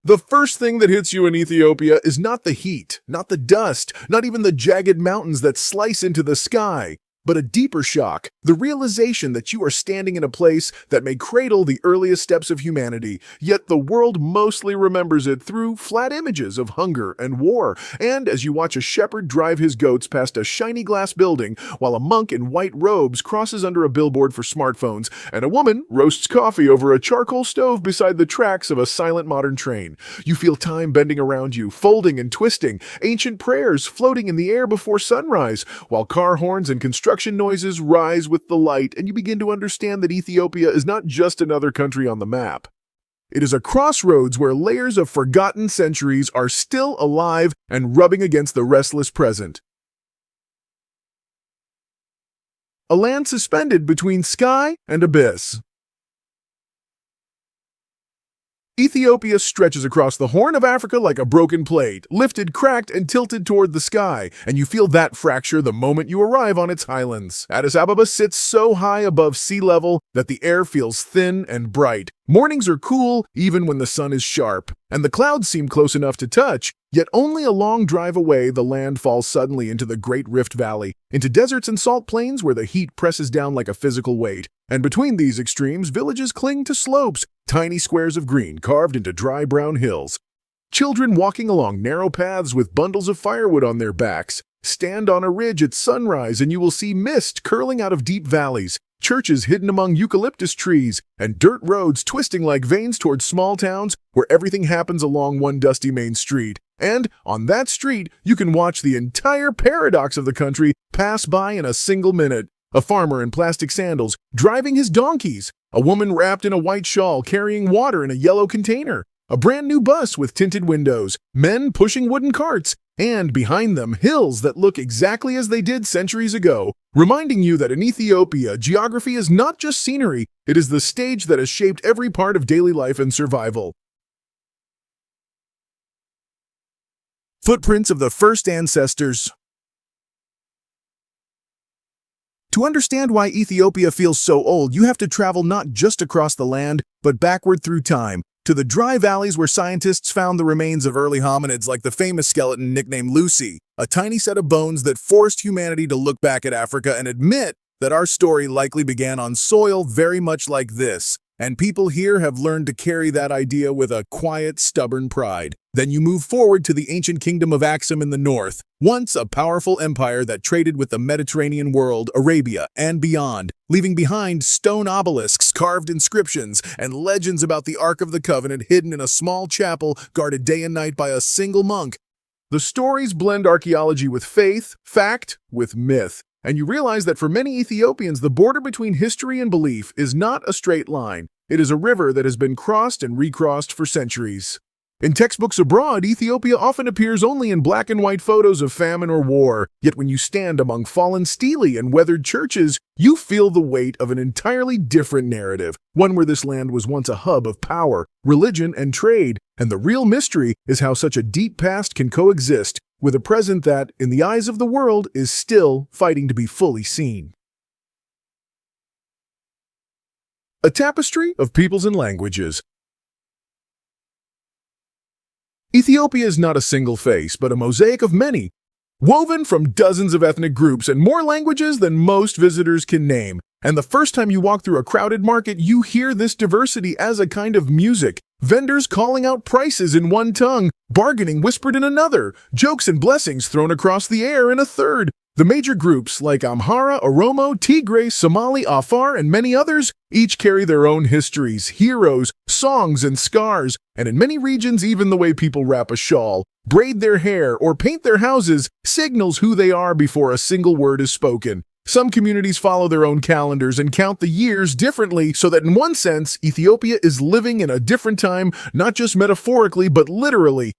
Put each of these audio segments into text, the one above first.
The first thing that hits you in Ethiopia is not the heat, not the dust, not even the jagged mountains that slice into the sky, but a deeper shock, the realization that you are standing in a place that may cradle the earliest steps of humanity, yet the world mostly remembers it through flat images of hunger and war. And as you watch a shepherd drive his goats past a shiny glass building, while a monk in white robes crosses under a billboard for smartphones, and a woman roasts coffee over a charcoal stove beside the tracks of a silent modern train, you feel time bending around you, folding and twisting, ancient prayers floating in the air before sunrise, while car horns and construction noises rise with the light, and you begin to understand that Ethiopia is not just another country on the map. It is a crossroads where layers of forgotten centuries are still alive and rubbing against the restless present. A land suspended between sky and abyss. Ethiopia stretches across the Horn of Africa like a broken plate, lifted, cracked, and tilted toward the sky, and you feel that fracture the moment you arrive on its highlands. Addis Ababa sits so high above sea level that the air feels thin and bright. Mornings are cool, even when the sun is sharp, and the clouds seem close enough to touch, yet only a long drive away the land falls suddenly into the Great Rift Valley, into deserts and salt plains where the heat presses down like a physical weight. And between these extremes, villages cling to slopes, tiny squares of green carved into dry brown hills. Children walking along narrow paths with bundles of firewood on their backs. Stand on a ridge at sunrise and you will see mist curling out of deep valleys, churches hidden among eucalyptus trees, and dirt roads twisting like veins towards small towns where everything happens along one dusty main street. And on that street, you can watch the entire paradox of the country pass by in a single minute. A farmer in plastic sandals driving his donkeys, a woman wrapped in a white shawl carrying water in a yellow container, a brand new bus with tinted windows, men pushing wooden carts, and behind them hills that look exactly as they did centuries ago, reminding you that in Ethiopia, geography is not just scenery, it is the stage that has shaped every part of daily life and survival. Footprints of the first ancestors. To understand why Ethiopia feels so old, you have to travel not just across the land, but backward through time, to the dry valleys where scientists found the remains of early hominids like the famous skeleton nicknamed Lucy, a tiny set of bones that forced humanity to look back at Africa and admit that our story likely began on soil very much like this, and people here have learned to carry that idea with a quiet, stubborn pride. Then you move forward to the ancient kingdom of Axum in the north, once a powerful empire that traded with the Mediterranean world, Arabia, and beyond, leaving behind stone obelisks, carved inscriptions, and legends about the Ark of the Covenant hidden in a small chapel guarded day and night by a single monk. The stories blend archaeology with faith, fact with myth, and you realize that for many Ethiopians, the border between history and belief is not a straight line. It is a river that has been crossed and recrossed for centuries. In textbooks abroad, Ethiopia often appears only in black and white photos of famine or war, yet when you stand among fallen stele and weathered churches, you feel the weight of an entirely different narrative, one where this land was once a hub of power, religion, and trade, and the real mystery is how such a deep past can coexist with a present that, in the eyes of the world, is still fighting to be fully seen. A tapestry of peoples and languages. Ethiopia is not a single face, but a mosaic of many, woven from dozens of ethnic groups and more languages than most visitors can name. And the first time you walk through a crowded market, you hear this diversity as a kind of music. Vendors calling out prices in one tongue, bargaining whispered in another, jokes and blessings thrown across the air in a third. The major groups like Amhara, Oromo, Tigray, Somali, Afar, and many others each carry their own histories, heroes, songs, and scars, and in many regions even the way people wrap a shawl, braid their hair, or paint their houses signals who they are before a single word is spoken. Some communities follow their own calendars and count the years differently, so that in one sense, Ethiopia is living in a different time, not just metaphorically, but literally,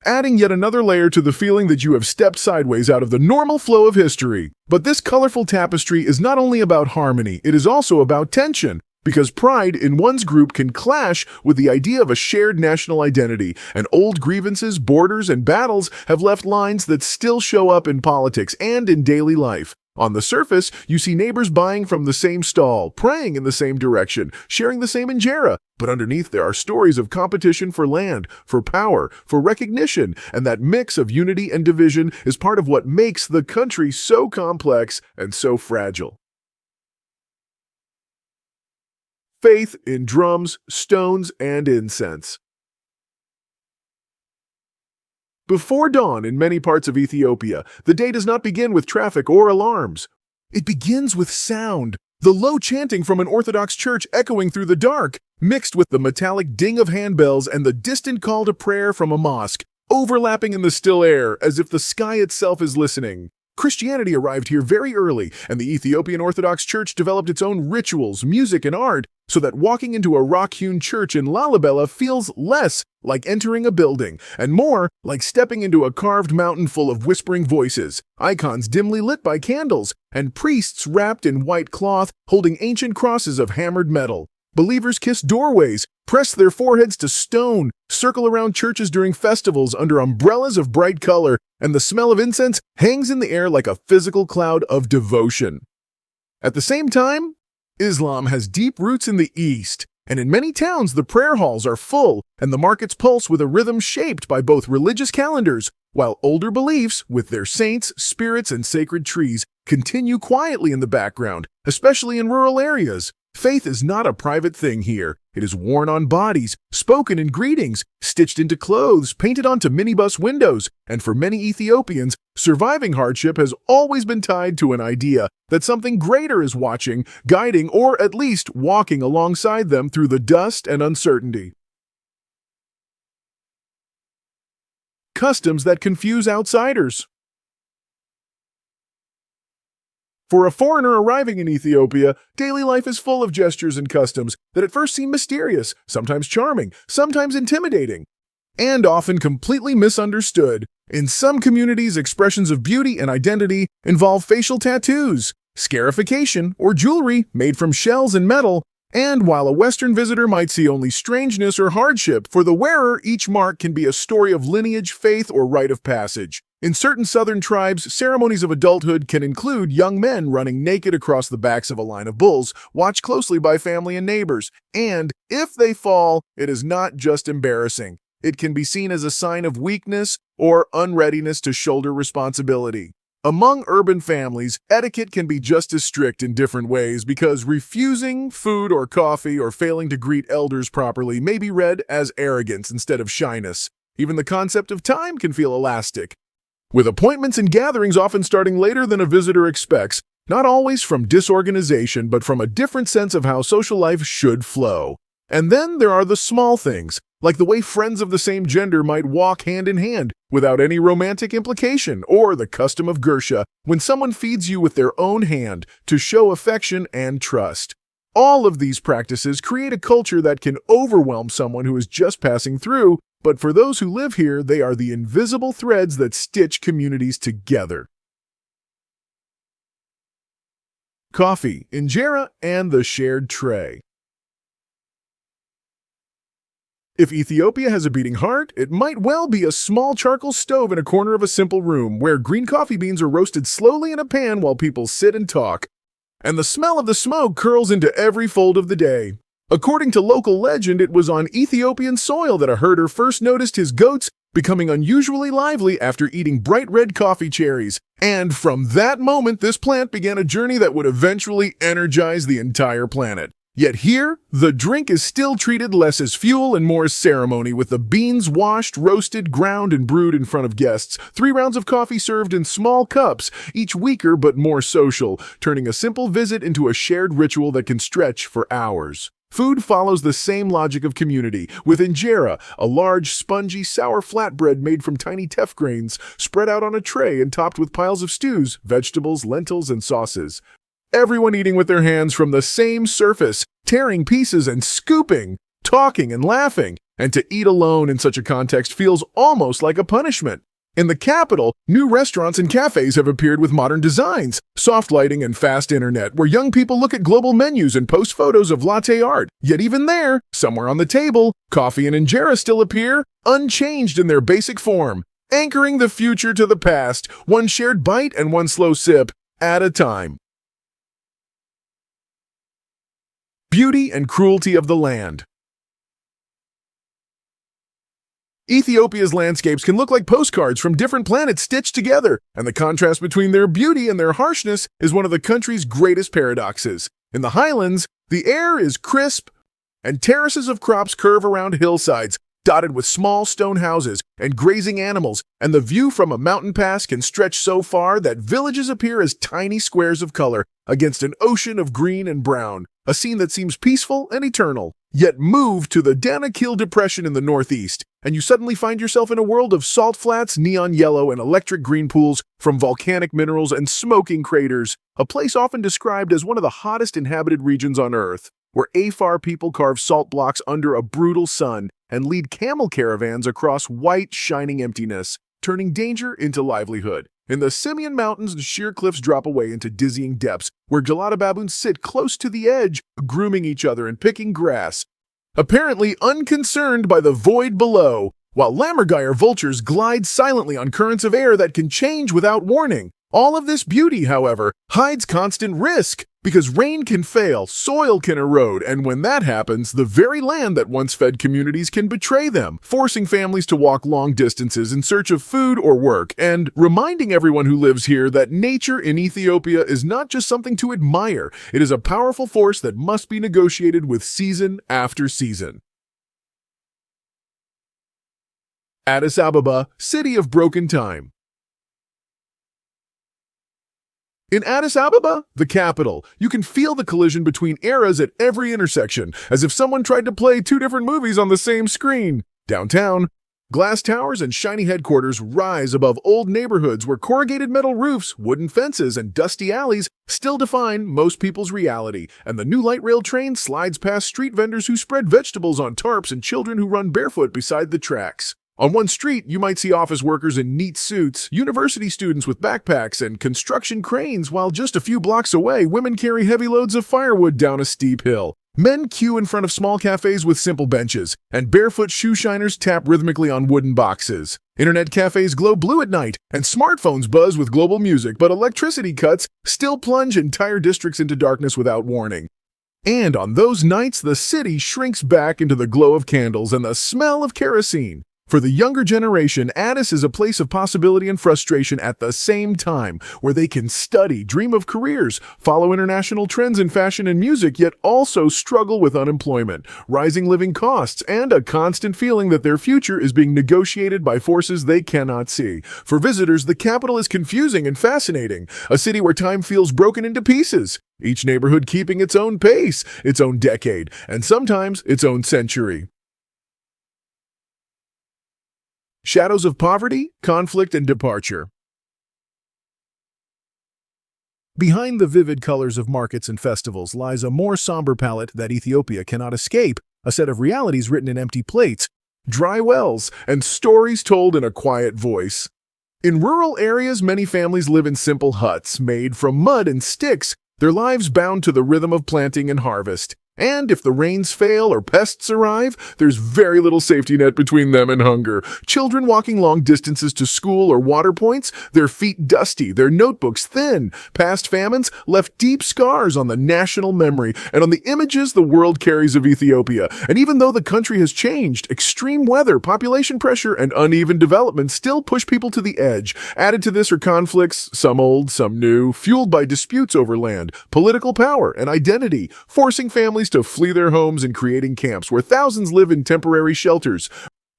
adding yet another layer to the feeling that you have stepped sideways out of the normal flow of history. But this colorful tapestry is not only about harmony, it is also about tension, because pride in one's group can clash with the idea of a shared national identity, and old grievances, borders, and battles have left lines that still show up in politics and in daily life. On the surface, you see neighbors buying from the same stall, praying in the same direction, sharing the same injera. But underneath there are stories of competition for land, for power, for recognition, and that mix of unity and division is part of what makes the country so complex and so fragile. Faith in drums, stones, and incense. Before dawn in many parts of Ethiopia, the day does not begin with traffic or alarms. It begins with sound, the low chanting from an Orthodox church echoing through the dark, mixed with the metallic ding of handbells and the distant call to prayer from a mosque, overlapping in the still air as if the sky itself is listening. Christianity arrived here very early, and the Ethiopian Orthodox Church developed its own rituals, music, and art, so that walking into a rock-hewn church in Lalibela feels less like entering a building, and more like stepping into a carved mountain full of whispering voices, icons dimly lit by candles, and priests wrapped in white cloth holding ancient crosses of hammered metal. Believers kiss doorways, press their foreheads to stone, circle around churches during festivals under umbrellas of bright color, and the smell of incense hangs in the air like a physical cloud of devotion. At the same time, Islam has deep roots in the East, and in many towns the prayer halls are full and the markets pulse with a rhythm shaped by both religious calendars, while older beliefs, with their saints, spirits, and sacred trees, continue quietly in the background, especially in rural areas. Faith is not a private thing here. It is worn on bodies, spoken in greetings, stitched into clothes, painted onto minibus windows, and for many Ethiopians, surviving hardship has always been tied to an idea that something greater is watching, guiding, or at least walking alongside them through the dust and uncertainty. Customs that confuse outsiders. For a foreigner arriving in Ethiopia, daily life is full of gestures and customs that at first seem mysterious, sometimes charming, sometimes intimidating, and often completely misunderstood. In some communities, expressions of beauty and identity involve facial tattoos, scarification, or jewelry made from shells and metal, and while a Western visitor might see only strangeness or hardship, for the wearer, each mark can be a story of lineage, faith, or rite of passage. In certain southern tribes, ceremonies of adulthood can include young men running naked across the backs of a line of bulls, watched closely by family and neighbors. And if they fall, it is not just embarrassing. It can be seen as a sign of weakness or unreadiness to shoulder responsibility. Among urban families, etiquette can be just as strict in different ways because refusing food or coffee or failing to greet elders properly may be read as arrogance instead of shyness. Even the concept of time can feel elastic, with appointments and gatherings often starting later than a visitor expects, not always from disorganization, but from a different sense of how social life should flow. And then there are the small things, like the way friends of the same gender might walk hand in hand without any romantic implication, or the custom of gursha, when someone feeds you with their own hand to show affection and trust. All of these practices create a culture that can overwhelm someone who is just passing through, but for those who live here, they are the invisible threads that stitch communities together. Coffee, injera, and the shared tray. If Ethiopia has a beating heart, it might well be a small charcoal stove in a corner of a simple room where green coffee beans are roasted slowly in a pan while people sit and talk, and the smell of the smoke curls into every fold of the day. According to local legend, it was on Ethiopian soil that a herder first noticed his goats becoming unusually lively after eating bright red coffee cherries. And from that moment, this plant began a journey that would eventually energize the entire planet. Yet here, the drink is still treated less as fuel and more as ceremony, with the beans washed, roasted, ground, and brewed in front of guests. 3 rounds of coffee served in small cups, each weaker but more social, turning a simple visit into a shared ritual that can stretch for hours. Food follows the same logic of community, with injera, a large, spongy, sour flatbread made from tiny teff grains, spread out on a tray and topped with piles of stews, vegetables, lentils, and sauces. Everyone eating with their hands from the same surface, tearing pieces and scooping, talking and laughing, and to eat alone in such a context feels almost like a punishment. In the capital, new restaurants and cafes have appeared with modern designs, soft lighting, and fast internet, where young people look at global menus and post photos of latte art. Yet even there, somewhere on the table, coffee and injera still appear, unchanged in their basic form, anchoring the future to the past, one shared bite and one slow sip, at a time. Beauty and cruelty of the land. Ethiopia's landscapes can look like postcards from different planets stitched together, and the contrast between their beauty and their harshness is one of the country's greatest paradoxes. In the highlands, the air is crisp, and terraces of crops curve around hillsides, dotted with small stone houses and grazing animals, and the view from a mountain pass can stretch so far that villages appear as tiny squares of color against an ocean of green and brown, a scene that seems peaceful and eternal. Yet move to the Danakil Depression in the northeast, and you suddenly find yourself in a world of salt flats, neon yellow, and electric green pools from volcanic minerals and smoking craters, a place often described as one of the hottest inhabited regions on Earth, where Afar people carve salt blocks under a brutal sun and lead camel caravans across white, shining emptiness, turning danger into livelihood. In the Simien Mountains, the sheer cliffs drop away into dizzying depths, where gelada baboons sit close to the edge, grooming each other and picking grass, apparently unconcerned by the void below, while lammergeier vultures glide silently on currents of air that can change without warning. All of this beauty, however, hides constant risk, because rain can fail, soil can erode, and when that happens, the very land that once fed communities can betray them, forcing families to walk long distances in search of food or work, and reminding everyone who lives here that nature in Ethiopia is not just something to admire, it is a powerful force that must be negotiated with season after season. Addis Ababa, City of Broken Time. In Addis Ababa, the capital, you can feel the collision between eras at every intersection, as if someone tried to play two different movies on the same screen. Downtown, glass towers and shiny headquarters rise above old neighborhoods where corrugated metal roofs, wooden fences, and dusty alleys still define most people's reality, and the new light rail train slides past street vendors who spread vegetables on tarps and children who run barefoot beside the tracks. On one street, you might see office workers in neat suits, university students with backpacks, and construction cranes, while just a few blocks away, women carry heavy loads of firewood down a steep hill. Men queue in front of small cafes with simple benches, and barefoot shoe shiners tap rhythmically on wooden boxes. Internet cafes glow blue at night, and smartphones buzz with global music, but electricity cuts still plunge entire districts into darkness without warning. And on those nights, the city shrinks back into the glow of candles and the smell of kerosene. For the younger generation, Addis is a place of possibility and frustration at the same time, where they can study, dream of careers, follow international trends in fashion and music, yet also struggle with unemployment, rising living costs, and a constant feeling that their future is being negotiated by forces they cannot see. For visitors, the capital is confusing and fascinating, a city where time feels broken into pieces, each neighborhood keeping its own pace, its own decade, and sometimes its own century. Shadows of poverty, conflict, and departure. Behind the vivid colors of markets and festivals lies a more somber palette that Ethiopia cannot escape, a set of realities written in empty plates, dry wells, and stories told in a quiet voice. In rural areas, many families live in simple huts made from mud and sticks, their lives bound to the rhythm of planting and harvest. And if the rains fail or pests arrive, there's very little safety net between them and hunger. Children walking long distances to school or water points, their feet dusty, their notebooks thin. Past famines left deep scars on the national memory and on the images the world carries of Ethiopia. And even though the country has changed, extreme weather, population pressure, and uneven development still push people to the edge. Added to this are conflicts, some old, some new, fueled by disputes over land, political power, and identity, forcing families to flee their homes and creating camps where thousands live in temporary shelters,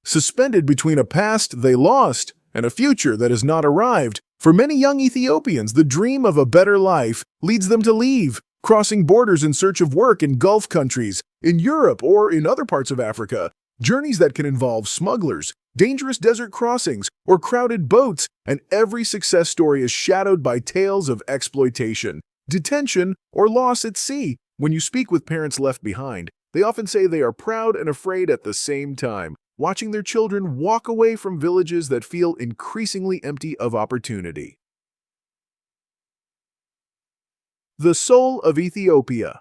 suspended between a past they lost and a future that has not arrived. For many young Ethiopians, the dream of a better life leads them to leave, crossing borders in search of work in Gulf countries, in Europe, or in other parts of Africa. Journeys that can involve smugglers, dangerous desert crossings, or crowded boats, and every success story is shadowed by tales of exploitation, detention, or loss at sea. When you speak with parents left behind, they often say they are proud and afraid at the same time, watching their children walk away from villages that feel increasingly empty of opportunity. The soul of Ethiopia.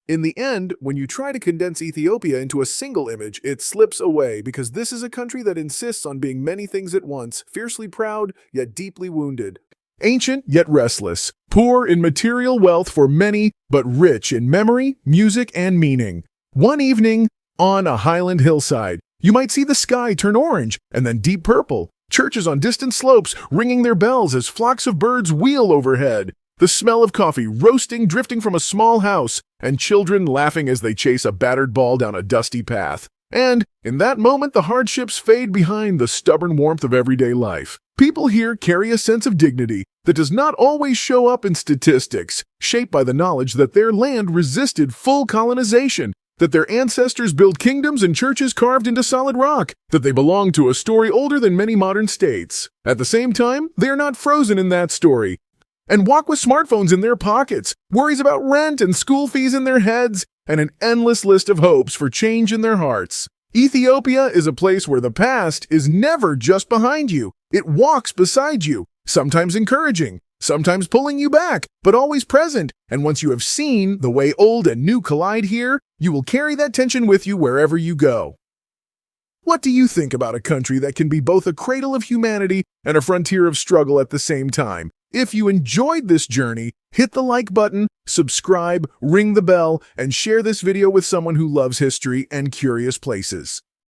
In the end, when you try to condense Ethiopia into a single image, it slips away because this is a country that insists on being many things at once, fiercely proud, yet deeply wounded. Ancient, yet restless. Poor in material wealth for many, but rich in memory, music, and meaning. One evening, on a highland hillside, you might see the sky turn orange and then deep purple. Churches on distant slopes ringing their bells as flocks of birds wheel overhead. The smell of coffee roasting drifting from a small house, and children laughing as they chase a battered ball down a dusty path. And, in that moment, the hardships fade behind the stubborn warmth of everyday life. People here carry a sense of dignity that does not always show up in statistics, shaped by the knowledge that their land resisted full colonization, that their ancestors built kingdoms and churches carved into solid rock, that they belong to a story older than many modern states. At the same time, they are not frozen in that story, and walk with smartphones in their pockets, worries about rent and school fees in their heads, and an endless list of hopes for change in their hearts. Ethiopia is a place where the past is never just behind you. It walks beside you, sometimes encouraging, sometimes pulling you back, but always present. And once you have seen the way old and new collide here, you will carry that tension with you wherever you go. What do you think about a country that can be both a cradle of humanity and a frontier of struggle at the same time? If you enjoyed this journey, hit the like button, subscribe, ring the bell, and share this video with someone who loves history and curious places.